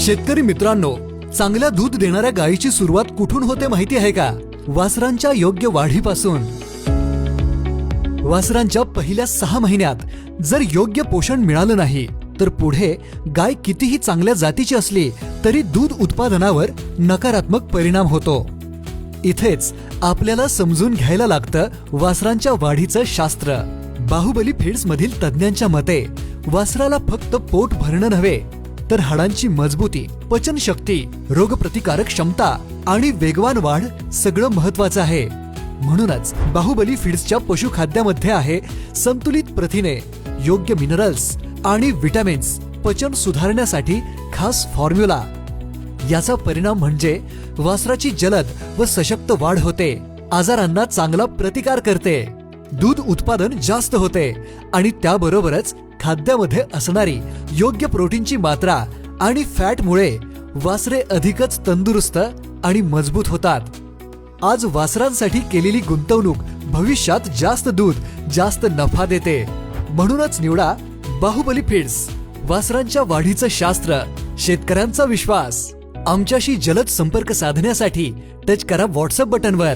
शेतकरी मित्रांनो, चांगल्या दूध देणाऱ्या गायीची सुरुवात कुठून होते माहिती आहे का? वासरांच्या योग्य वाढीपासून. वासरांच्या पहिल्या 6 महिन्यात जर योग्य पोषण मिळालं नाही तर पुढे गाय कितीही चांगल्या जातीची असली तरी दूध उत्पादनावर नकारात्मक परिणाम होतो. इथेच आपल्याला समजून घ्यायला लागतं वासरांच्या वाढीचं शास्त्र. बाहुबली फीड्स मधील तज्ञांच्या मते वासराला फक्त पोट भरणं नव्हे तर हाडांची मजबूती, पचनशक्ती, रोगप्रतिकारक क्षमता आणि वेगवान वाढ सगळं महत्वाचं आहे. म्हणूनच बाहुबली फीड्सच्या पशुखाद्यामध्ये आहे संतुलित प्रथिने, योग्य मिनरल्स आणि विटॅमिन्स, पचन सुधारण्यासाठी खास फॉर्म्युला. याचा परिणाम म्हणजे वासराची जलद व सशक्त वाढ होते, आजारांना चांगला प्रतिकार करते, दूध उत्पादन जास्त होते आणि त्याबरोबरच खाद्यामध्ये असणारी योग्य प्रोटीनची मात्रा आणि फॅटमुळे वासरे अधिकच तंदुरुस्त आणि मजबूत होतात. आज वासरांसाठी केलेली गुंतवणूक भविष्यात जास्त दूध, जास्त नफा देते. म्हणूनच निवडा बाहुबली फीड्स. वासरांच्या वाढीचं शास्त्र, शेतकऱ्यांचा विश्वास. आमच्याशी जलद संपर्क साधण्यासाठी टच करा व्हॉट्सअप बटनवर.